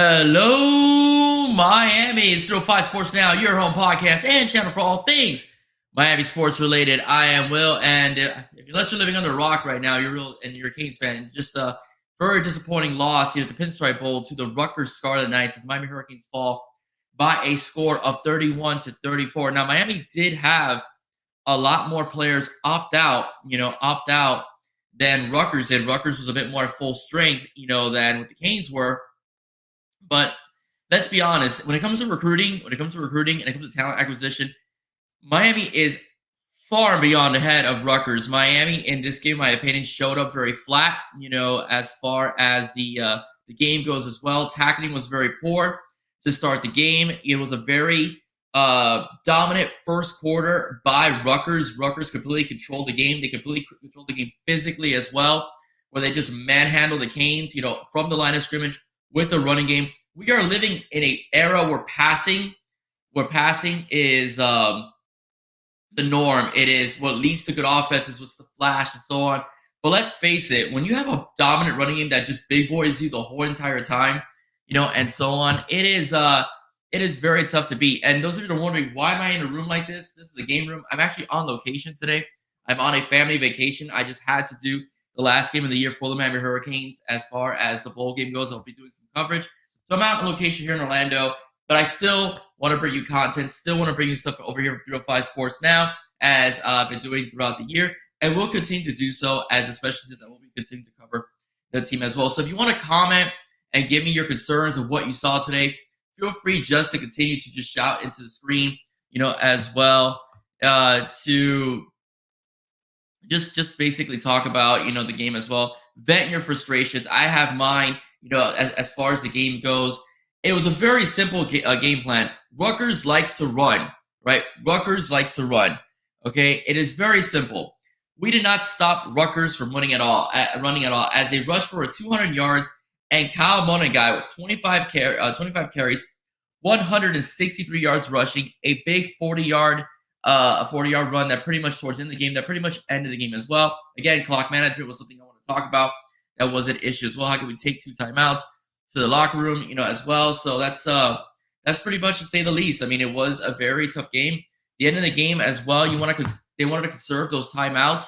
Hello, Miami. It's 305 Sports Now, your home podcast and channel for all things Miami sports related. I am Will, and unless you're living under a rock right now, you're a Canes fan. Just a very disappointing loss here at the Pinstripe Bowl to the Rutgers Scarlet Knights as the Miami Hurricanes fall by a score of 31-34. Now, Miami did have a lot more players opt out than Rutgers did. Rutgers was a bit more full strength, than what the Canes were. But let's be honest, when it comes to recruiting, and it comes to talent acquisition, Miami is far beyond ahead of Rutgers. Miami, in this game, in my opinion, showed up very flat, as far as the game goes as well. Tackling was very poor to start the game. It was a very dominant first quarter by Rutgers. Rutgers completely controlled the game. They completely controlled the game physically as well, where they just manhandled the Canes, from the line of scrimmage with the running game. We are living in an era where passing is the norm. It is what leads to good offenses, what's the flash and so on. But let's face it, when you have a dominant running game that just big boys you the whole entire time, and so on, it is very tough to beat. And those of you that are wondering, why am I in a room like this? This is the game room. I'm actually on location today. I'm on a family vacation. I just had to do the last game of the year for the Miami Hurricanes. As far as the bowl game goes, I'll be doing some coverage. So I'm out on location here in Orlando, but I still want to bring you content, still want to bring you stuff over here at 305 Sports Now, as I've been doing throughout the year, and we'll continue to do so, especially since I will be continuing to cover the team as well. So if you want to comment and give me your concerns of what you saw today, feel free just to continue to just shout into the screen, as well, to just basically talk about, the game as well. Vent your frustrations. I have mine. As far as the game goes, it was a very simple game plan. Rutgers likes to run, right? Rutgers likes to run. Okay, it is very simple. We did not stop Rutgers from running at all, as they rushed for 200 yards. And Kyle Monaghan with 25 carries, 163 yards rushing, a big 40-yard run that pretty much towards the end of the game, that pretty much ended the game as well. Again, clock management was something I want to talk about. That was an issue as well. How can we take 2 timeouts to the locker room, as well? So that's pretty much, to say the least. I mean, it was a very tough game. The end of the game as well, they wanted to conserve those timeouts,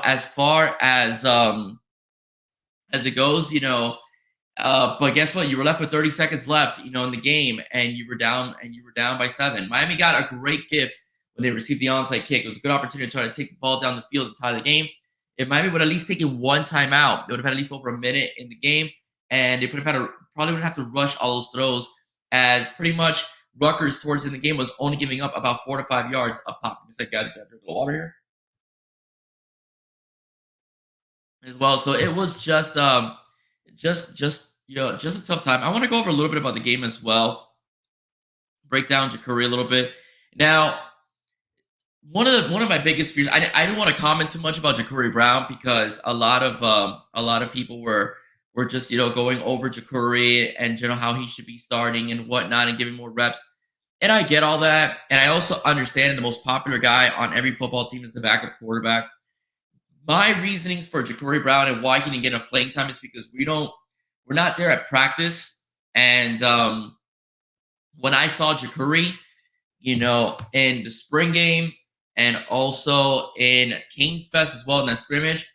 as far as it goes, but guess what? You were left with 30 seconds left, in the game, and you were down by 7. Miami got a great gift when they received the onside kick. It was a good opportunity to try to take the ball down the field and tie the game. If Miami would at least taken one timeout, they would have had at least over a minute in the game, and they probably wouldn't have to rush all those throws, as pretty much Rutgers towards the end of the game was only giving up about 4 to 5 yards a pop. It's like, guys, got drink a little water here as well. So it was just a tough time. I want to go over a little bit about the game as well, break down Jacurri a little bit. Now, one of my biggest fears, I didn't want to comment too much about Jacurri Brown, because a lot of people were just going over Jacurri and how he should be starting and whatnot and giving more reps. And I get all that, and I also understand the most popular guy on every football team is the backup quarterback. My reasonings for Jacurri Brown and why he didn't get enough playing time is because we're not there at practice. And when I saw Jacurri, in the spring game and also in Canes Fest as well in that scrimmage,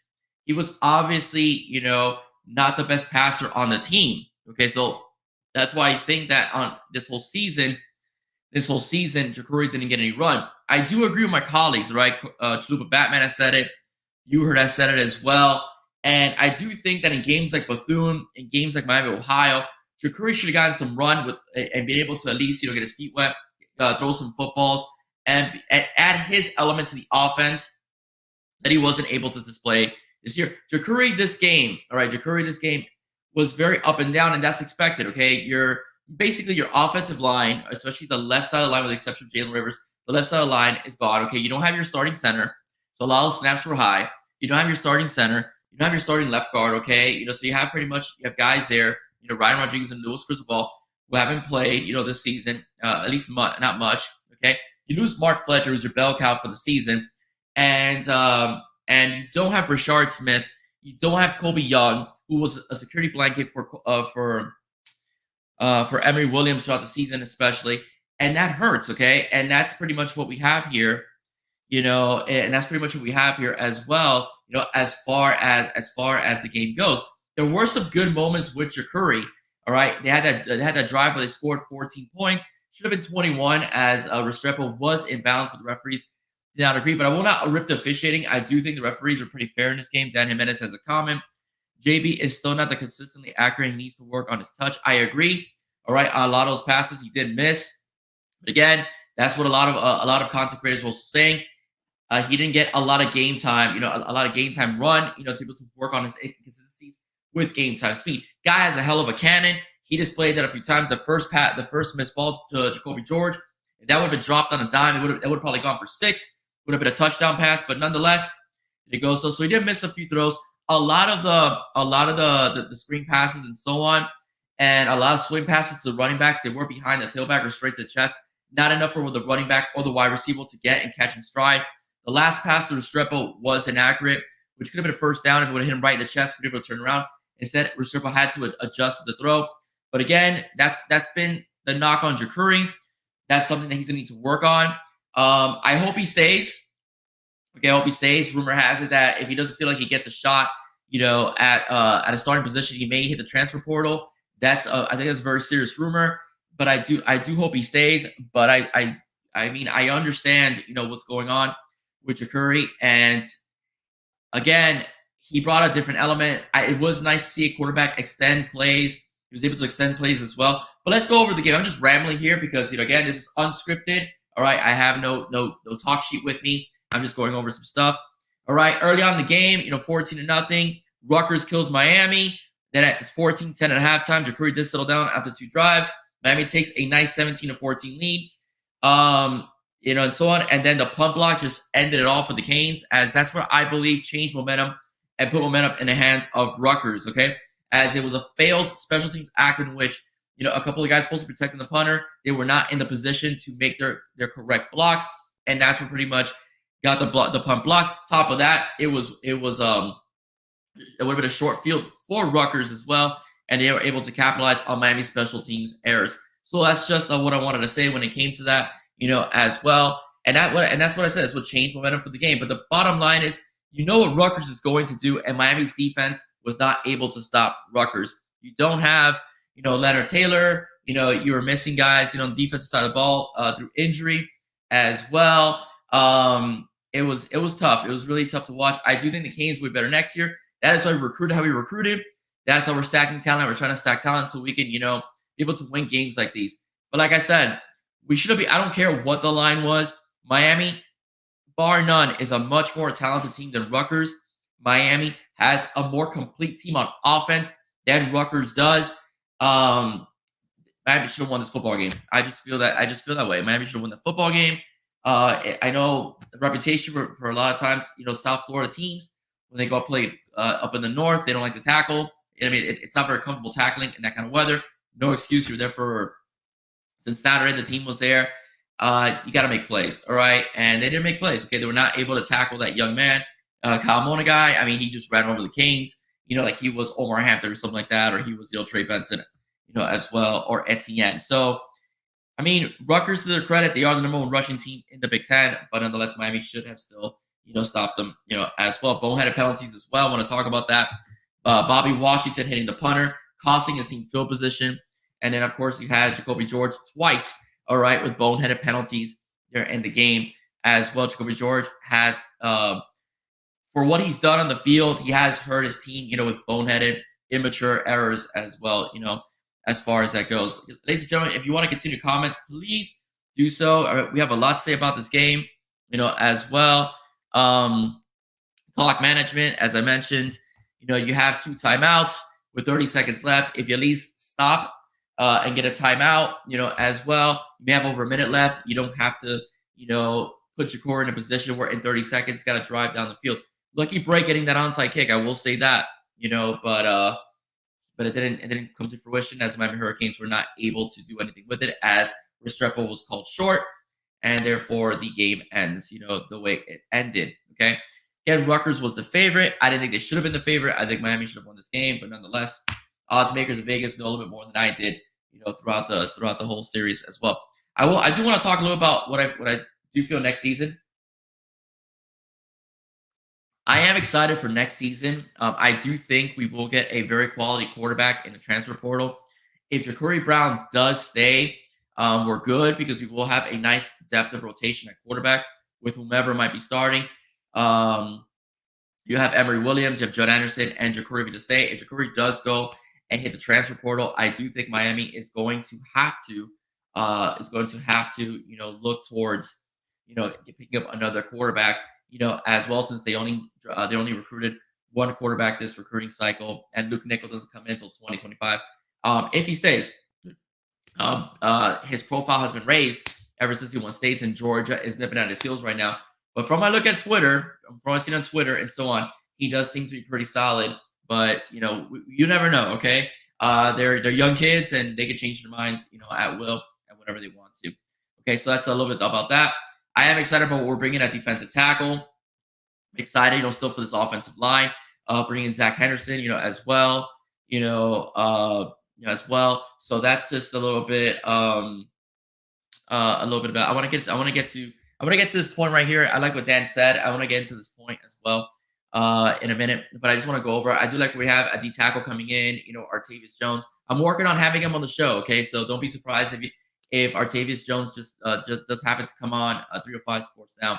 he was obviously, not the best passer on the team. Okay, so that's why I think that on this whole season, Jacurri didn't get any run. I do agree with my colleagues, right? Chalupa Batman has said it. You heard us said it as well. And I do think that in games like Bethune, in games like Miami, Ohio, Jacurri should have gotten some run and been able to at least, get his feet wet, throw some footballs, and add his element to the offense that he wasn't able to display this year. Jacurri this game was very up and down, and that's expected, okay? Your offensive line, especially the left side of the line with the exception of Jalen Rivers, the left side of the line is gone, okay? You don't have your starting center, so a lot of snaps were high. You don't have your starting center. You don't have your starting left guard, okay? So you have guys there, Ryan Rodriguez and Louis Cristobal, who haven't played, this season, at least not much, okay? You lose Mark Fletcher, who's your bell cow for the season, and you don't have Rashard Smith. You don't have Kobe Young, who was a security blanket for for Emory Williams throughout the season, especially, and that hurts. Okay, and that's pretty much what we have here. And that's pretty much what we have here as well. As far as the game goes, there were some good moments with Jacuri. All right, they had that drive where they scored 14 points. Should have been 21 as Restrepo was in bounds, but the referees did not agree. But I will not rip the officiating. I do think the referees are pretty fair in this game. Dan Jimenez has a comment. JB is still not the consistently accurate. He needs to work on his touch. I agree. All right, a lot of those passes he did miss. But again, that's what a lot of content creators will saying. He didn't get a lot of game time, a lot of game time run, to be able to work on his inconsistencies with game time speed. Guy has a hell of a cannon. He displayed that a few times. The first missed ball to Jacoby George, if that would have been dropped on a dime, it would have probably gone for 6. Would have been a touchdown pass, but nonetheless, it goes. So he did miss a few throws. A lot of the screen passes and so on, and a lot of swing passes to the running backs. They were behind the tailback or straight to the chest. Not enough for the running back or the wide receiver to get and catch in stride. The last pass to Restrepo was inaccurate, which could have been a first down if it would have hit him right in the chest. Could have been able to turn around. Instead, Restrepo had to adjust to the throw. But again, that's been the knock on Jacuri. That's something that he's going to need to work on. I hope he stays. Okay, I hope he stays. Rumor has it that if he doesn't feel like he gets a shot, at a starting position, he may hit the transfer portal. I think that's a very serious rumor. But I do hope he stays. But I mean, I understand, what's going on with Jacuri. And again, he brought a different element. It was nice to see a quarterback extend plays. He was able to extend plays as well. But let's go over the game. I'm just rambling here because, again, this is unscripted. All right, I have no talk sheet with me. I'm just going over some stuff. All right, early on in the game, 14-0. Rutgers kills Miami. Then it's 14-10 at halftime. Jacuri did settle down after 2 drives. Miami takes a nice 17-14 lead. And so on. And then the punt block just ended it all for the Canes, as that's where I believe changed momentum and put momentum in the hands of Rutgers, okay? As it was a failed special teams act in which, a couple of guys supposed to be protecting the punter, they were not in the position to make their correct blocks, and that's what pretty much got the punt blocked. Top of that, it would have been a short field for Rutgers as well, and they were able to capitalize on Miami special teams errors. So that's just what I wanted to say when it came to that. As well. And that's what I said. It's what changed momentum for the game. But the bottom line is, what Rutgers is going to do, and Miami's defense was not able to stop Rutgers. You don't have, Leonard Taylor. You were missing guys, on the defensive side of the ball through injury as well. It was tough. It was really tough to watch. I do think the Canes will be better next year. That is why we recruited how we recruited. That's how we're stacking talent. We're trying to stack talent so we can, be able to win games like these. But like I said, we should be. I don't care what the line was. Miami, bar none, is a much more talented team than Rutgers. Miami has a more complete team on offense than Rutgers does. Miami should have won this football game. I just feel that way. Miami should have won the football game. I know the reputation for a lot of times, South Florida teams, when they go play up in the north, they don't like to tackle. I mean, it's not very comfortable tackling in that kind of weather. No excuse. You're there for. Since Saturday, the team was there. You got to make plays, all right? And they didn't make plays, okay? They were not able to tackle that young man, Kyle Mona guy. I mean, he just ran over the Canes, like he was Omar Hampton or something like that, or he was, Trey Benson, as well, or Etienne. So, I mean, Rutgers, to their credit, they are the number 1 rushing team in the Big Ten, but nonetheless, Miami should have still, stopped them, as well. Boneheaded penalties as well. I want to talk about that. Bobby Washington hitting the punter, costing his team field position. And then, of course, you had Jacoby George twice, all right, with boneheaded penalties there in the game as well. Jacoby George has, for what he's done on the field, he has hurt his team, with boneheaded, immature errors as well, as far as that goes. Ladies and gentlemen, if you want to continue to comment, please do so. All right, we have a lot to say about this game, as well. Clock management, as I mentioned, you have 2 timeouts with 30 seconds left. If you at least stop and get a timeout, as well. You may have over a minute left. You don't have to, put your core in a position where in 30 seconds, got to drive down the field. Lucky break getting that onside kick. I will say that, but it didn't come to fruition as the Miami Hurricanes were not able to do anything with it as Restrepo was called short, and therefore the game ends, the way it ended. Okay. Again, Rutgers was the favorite. I didn't think they should have been the favorite. I think Miami should have won this game, but nonetheless, odds makers of Vegas know a little bit more than I did, throughout the whole series as well. I do want to talk a little about what I do feel next season. I am excited for next season. I do think we will get a very quality quarterback in the transfer portal. If Ja'Cory Brown does stay, we're good because we will have a nice depth of rotation at quarterback with whomever might be starting. You have Emory Williams, you have Judd Anderson, and Ja'Cory to stay. If Ja'Cory does go and hit the transfer portal, I do think Miami is going to have to look towards picking up another quarterback as well, since they only recruited one quarterback this recruiting cycle, and Luke Nickel doesn't come in until 2025. If he stays, his profile has been raised ever since he won states, and Georgia is nipping at his heels right now. But from my look at Twitter, from what I've seen on Twitter and so on, he does seem to be pretty solid. But you never know. Okay, they're young kids and they can change their minds, at will and whenever they want to. Okay, so that's a little bit about that. I am excited about what we're bringing at defensive tackle. I'm excited, still for this offensive line. Bringing in Zach Henderson, as well. As well. So that's just a little bit about. I want to get to this point right here. I like what Dan said. I want to get into this point as well in a minute, but I just want to go over. I do like we have a D tackle coming in. Artavius Jones. I'm working on having him on the show. Okay, so don't be surprised if Artavius Jones just does happen to come on 305 Sports Now.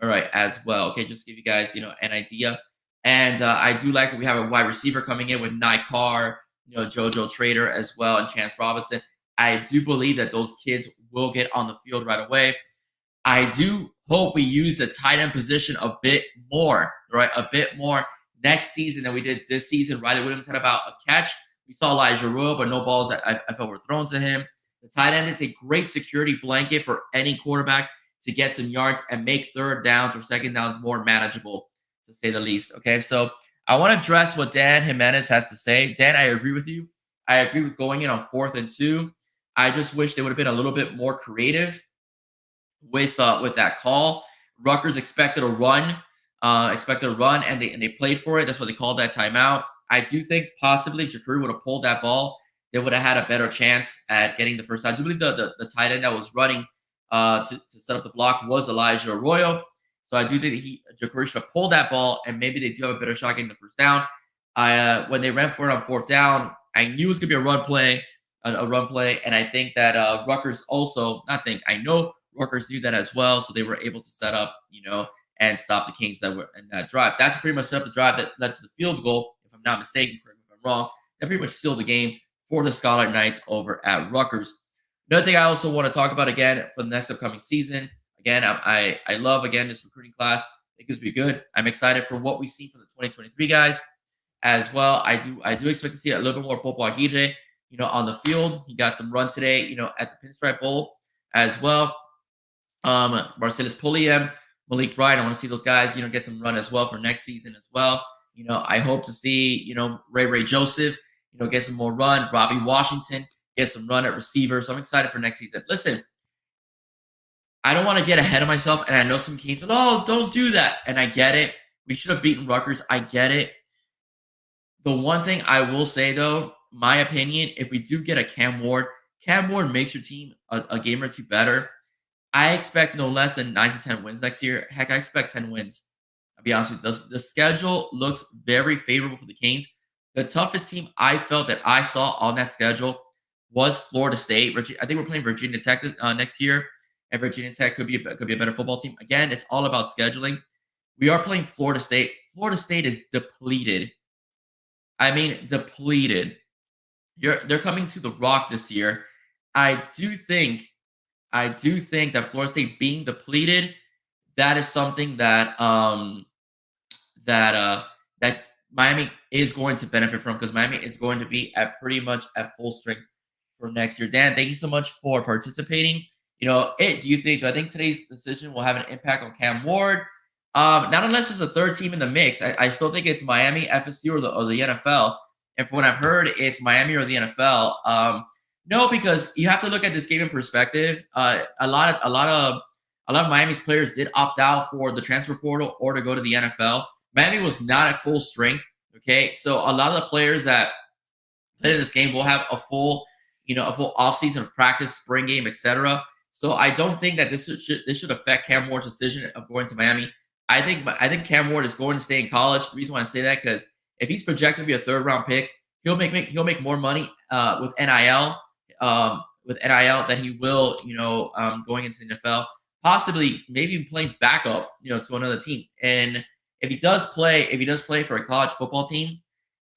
All right, as well. Okay, just to give you guys an idea. And I do like we have a wide receiver coming in with Nye Carr, JoJo Trader as well, and Chance Robinson. I do believe that those kids will get on the field right away. I do hope we use the tight end position a bit more, right? A bit more next season than we did this season. Riley Williams had about a catch. We saw Elijah Rowe, but no balls that I felt were thrown to him. The tight end is a great security blanket for any quarterback to get some yards and make third downs or second downs more manageable, to say the least. Okay, so I want to address what Dan Jimenez has to say. Dan, I agree with you. I agree with going in on 4th and 2. I just wish they would have been a little bit more creative with that call. Rutgers expected a run, and they played for it. That's what they called that timeout. I do think possibly Ja'Cory would have pulled that ball. They would have had a better chance at getting the first down. I do believe the tight end that was running to set up the block was Elijah Arroyo. So I do think Ja'Cory should have pulled that ball, and maybe they do have a better shot getting the first down. When they ran for it on 4th down, I knew it was going to be a run play, and I think that Rutgers I know Rutgers knew that as well, so they were able to set up, and stop the Canes that were in that drive. That's pretty much set up the drive that led to the field goal, if I'm not mistaken, correct me if I'm wrong. That pretty much sealed the game for the Scarlet Knights over at Rutgers. Another thing I also want to talk about again for the next upcoming season. Again, I love this recruiting class. I think it's be good. I'm excited for what we see from the 2023 guys as well. I do expect to see a little bit more Popo Aguirre, on the field. He got some run today, at the Pinstripe Bowl as well. Marcellus Pulliam, Malik Bryant. I want to see those guys, get some run as well for next season as well. I hope to see, Ray Joseph, get some more run. Robbie Washington get some run at receiver. So I'm excited for next season. Listen, I don't want to get ahead of myself, and I know some Canes, don't do that. And I get it. We should have beaten Rutgers. I get it. The one thing I will say, though, my opinion, if we do get a Cam Ward makes your team a game or two better. I expect no less than 9 to 10 wins next year. Heck, I expect 10 wins. I'll be honest with you. The schedule looks very favorable for the Canes. The toughest team I felt that I saw on that schedule was Florida State. I think we're playing Virginia Tech next year, and Virginia Tech could be a better football team. Again, it's all about scheduling. We are playing Florida State. Florida State is depleted. I mean, depleted. They're coming to the Rock this year. I do think that Florida State being depleted, that is something that that Miami is going to benefit from, because Miami is going to be pretty much at full strength for next year. Dan, thank you so much for participating. Do I think today's decision will have an impact on Cam Ward? Not unless there's a third team in the mix. I still think it's Miami, FSU, or the NFL. And from what I've heard, it's Miami or the NFL. No, because you have to look at this game in perspective. A lot of Miami's players did opt out for the transfer portal or to go to the NFL. Miami was not at full strength. Okay, so a lot of the players that played in this game will have a full, a full offseason of practice, spring game, etc. So I don't think that this should affect Cam Ward's decision of going to Miami. I think Cam Ward is going to stay in college. The reason why I say that, because if he's projected to be a third-round pick, he'll make more money with NIL than he will, going into the NFL. Possibly, maybe playing backup, to another team. And if he does play for a college football team,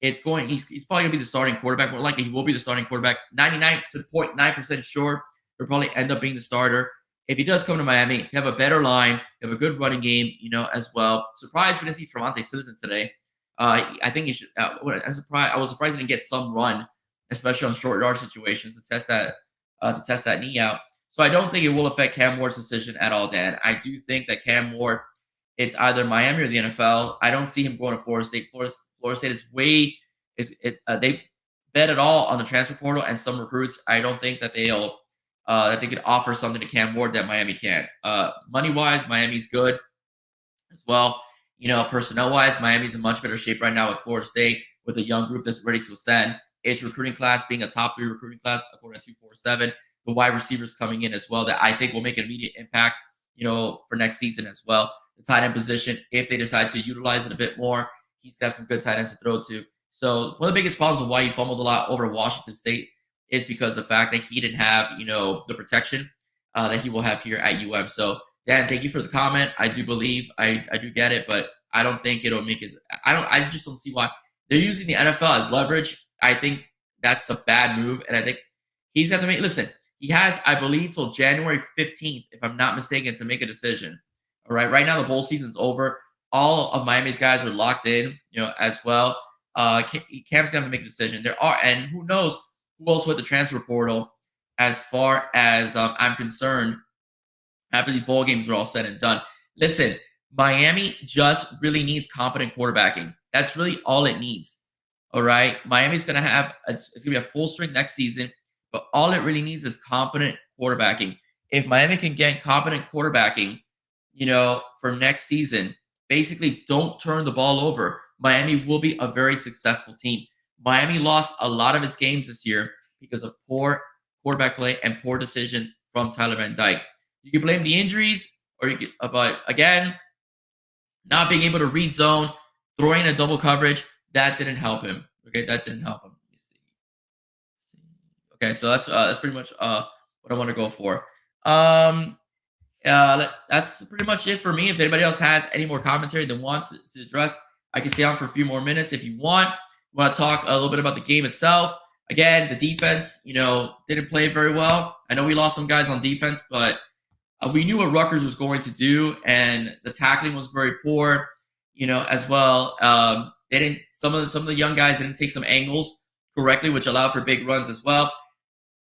he's probably gonna be the starting quarterback. More likely, he will be the starting quarterback. 99.9% sure he'll probably end up being the starter. If he does come to Miami, you have a better line, you have a good running game, as well. Surprised we didn't see Travante Citizen today. I think he should. I was surprised he didn't get some run, especially on short yard situations to test that knee out. So I don't think it will affect Cam Ward's decision at all, Dan. I do think that Cam Ward, it's either Miami or the NFL. I don't see him going to Florida State. Florida State they bet it all on the transfer portal and some recruits. I don't think that they could offer something to Cam Ward that Miami can't. Money-wise, Miami's good as well. Personnel-wise, Miami's in much better shape right now with Florida State, with a young group that's ready to ascend. Its recruiting class being a top 3 recruiting class, according to 247. The wide receivers coming in as well that I think will make an immediate impact, for next season as well. The tight end position, if they decide to utilize it a bit more, he's got some good tight ends to throw to. So one of the biggest problems of why he fumbled a lot over Washington State is because of the fact that he didn't have, the protection that he will have here at UM. So, Dan, thank you for the comment. I do believe I do get it, but I don't think it'll make his. I just don't see why they're using the NFL as leverage. I think that's a bad move, and I think he's got to make. Listen, he has, I believe, till January 15th, if I'm not mistaken, to make a decision. All right, right now the bowl season's over. All of Miami's guys are locked in, as well. Cam's gonna make a decision. And who knows who else with the transfer portal, as far as I'm concerned, after these bowl games are all said and done. Listen, Miami just really needs competent quarterbacking. That's really all it needs. All right. Miami's going to have, it's going to be a full strength next season, but all it really needs is competent quarterbacking. If Miami can get competent quarterbacking, for next season, basically don't turn the ball over. Miami will be a very successful team. Miami lost a lot of its games this year because of poor quarterback play and poor decisions from Tyler Van Dyke. You can blame the injuries, but again, not being able to read zone, throwing a double coverage, that didn't help him. Okay, that didn't help him. Let me see. Okay, so that's pretty much what I want to go for. That's pretty much it for me. If anybody else has any more commentary that wants to address, I can stay on for a few more minutes if you want. We want to talk a little bit about the game itself. Again, the defense, didn't play very well. I know we lost some guys on defense, but we knew what Rutgers was going to do, and the tackling was very poor, as well. They didn't. Some of the young guys didn't take some angles correctly, which allowed for big runs as well.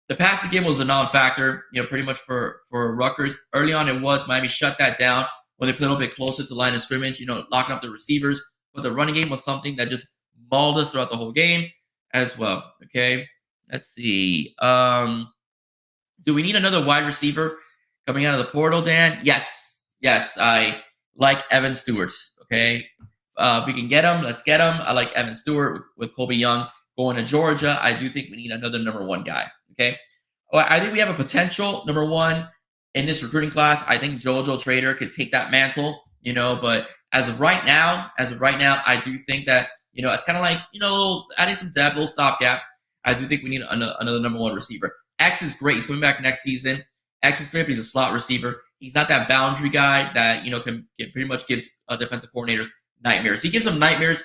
The passing game was a non-factor, pretty much for Rutgers. Early on, it was. Miami shut that down when they played a little bit closer to the line of scrimmage, locking up the receivers. But the running game was something that just mauled us throughout the whole game as well. Okay, let's see. Do we need another wide receiver coming out of the portal, Dan? Yes. I like Evan Stewart. Okay, if we can get him, let's get him. I like Evan Stewart with Colby Young going to Georgia. I do think we need another number one guy. Okay, I think we have a potential number one in this recruiting class. I think JoJo Trader could take that mantle. But as of right now, I do think that it's kind of like adding some depth, a little stopgap. I do think we need another number one receiver. X is great. He's coming back next season. X is great, but he's a slot receiver. He's not that boundary guy that can pretty much gives defensive coordinators nightmares. He gives them nightmares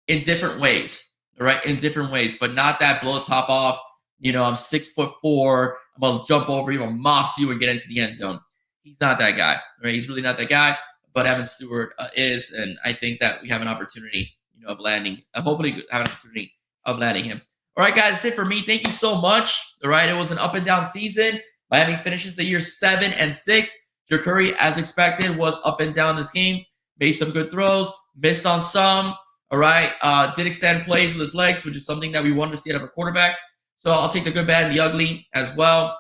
in different ways, all right? In different ways, but not that blow the top off. I'm 6'4". I'm gonna jump over you, I'm gonna moss you and get into the end zone. He's not that guy, right? He's really not that guy. But Evan Stewart is, and I think that we have an opportunity, of landing. Hopefully, have an opportunity of landing him. All right, guys, that's it for me. Thank you so much. All right, it was an up and down season. Miami finishes the year 7-6. Joe Curry, as expected, was up and down this game. Made some good throws, missed on some. All right, did extend plays with his legs, which is something that we wanted to see out of a quarterback. So I'll take the good, bad, and the ugly as well.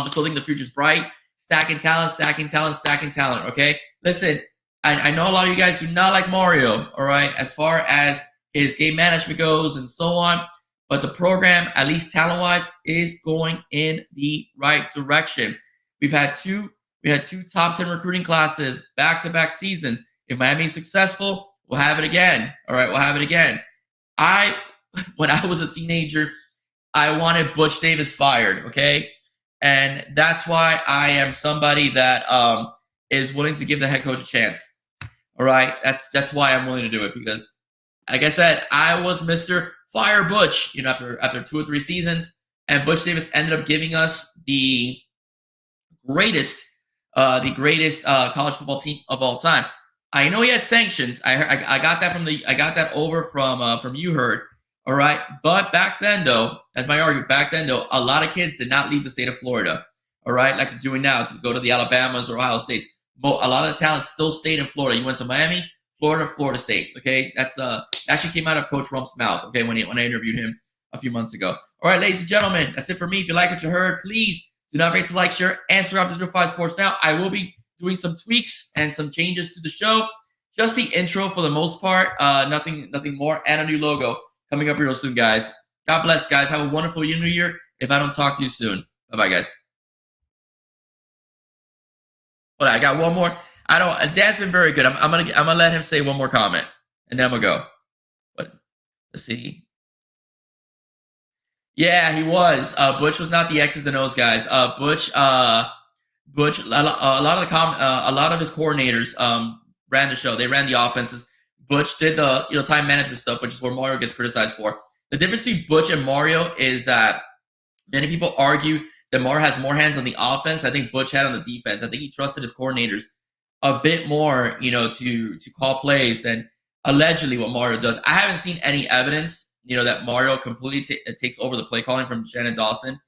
Still think the future's bright. Stacking talent. Okay, listen, I know a lot of you guys do not like Mario. All right, as far as his game management goes and so on. but the program, at least talent-wise, is going in the right direction. We had two top 10 recruiting classes back-to-back seasons. If Miami is successful, we'll have it again. All right, we'll have it again. When I was a teenager, I wanted Butch Davis fired, okay? And that's why I am somebody that is willing to give the head coach a chance. All right, that's why I'm willing to do it, because, like I said, I was Mr. Fire Butch, after 2 or 3 seasons, and Butch Davis ended up giving us the greatest college football team of all time. I know he had sanctions. I got that over from You Heard. All right, but back then though, as my argument, a lot of kids did not leave the state of Florida. All right, like they're doing now to go to the Alabamas or Ohio States. A lot of the talent still stayed in Florida. You went to Miami, Florida State. Okay, that's actually came out of Coach Rump's mouth. Okay, when I interviewed him a few months ago. All right, ladies and gentlemen, that's it for me. If you like what you heard, please do not forget to like, share, and subscribe to 305 Sports Now. I will be doing some tweaks and some changes to the show. Just the intro for the most part. Nothing more, and a new logo coming up real soon, guys. God bless, guys. Have a wonderful new year. If I don't talk to you soon, bye-bye, guys. Well, I got one more. Dan's been very good. I'm gonna let him say one more comment, and then I'm gonna go. But let's see. Yeah, he was. Butch was not the X's and O's guys. Butch. A lot of his coordinators ran the show. They ran the offenses. Butch did the time management stuff, which is where Mario gets criticized for. The difference between Butch and Mario is that many people argue that Mario has more hands on the offense. I think Butch had on the defense. I think he trusted his coordinators a bit more, to call plays than allegedly what Mario does. I haven't seen any evidence, that Mario completely takes over the play calling from Shannon Dawson.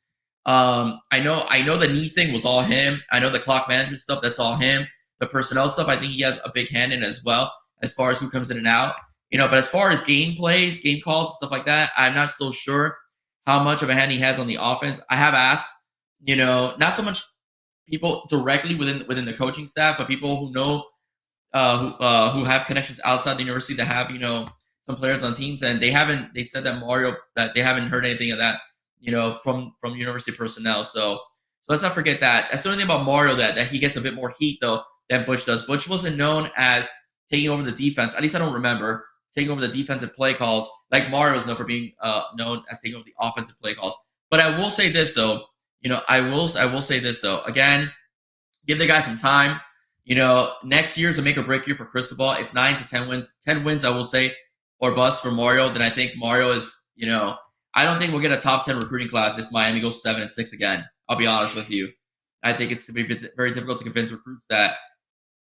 I know the knee thing was all him. I know the clock management stuff, that's all him. The personnel stuff, I think he has a big hand in as well, as far as who comes in and out. But as far as game plays, game calls, and stuff like that, I'm not so sure how much of a hand he has on the offense. I have asked, not so much people directly within the coaching staff, but people who know, who have connections outside the university that have, some players on teams, and they said that they haven't heard anything of that, from university personnel. So let's not forget that. That's the only thing about Mario that he gets a bit more heat though than Butch does. Butch wasn't known as taking over the defense. At least I don't remember taking over the defensive play calls like Mario was known for being known as taking over the offensive play calls. But I will say this though, I will say this though. Again, give the guy some time. Next year is a make or break year for Cristobal. It's 9 to 10 wins. 10 wins, I will say, or bust for Mario. Then I think Mario is, I don't think we'll get a top 10 recruiting class if Miami goes 7-6 again. I'll be honest with you. I think it's very difficult to convince recruits that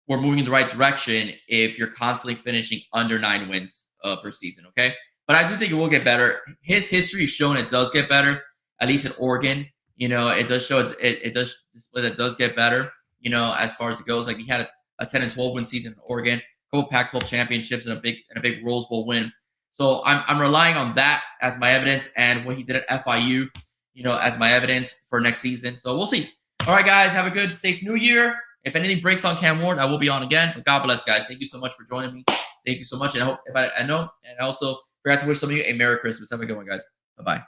we're moving in the right direction if you're constantly finishing under 9 wins per season, okay? But I do think it will get better. His history has shown it does get better, at least at Oregon. It does show it does display that it does get better, as far as it goes. Like he had a 10 and 12 win season in Oregon, a couple Pac-12 championships, and a big Rose Bowl win. So I'm relying on that as my evidence, and what he did at FIU, as my evidence for next season. So we'll see. All right, guys, have a good, safe New Year. If anything breaks on Cam Ward, I will be on again. But God bless, guys. Thank you so much for joining me. Thank you so much. And I also forgot to wish some of you a Merry Christmas. Have a good one, guys. Bye-bye.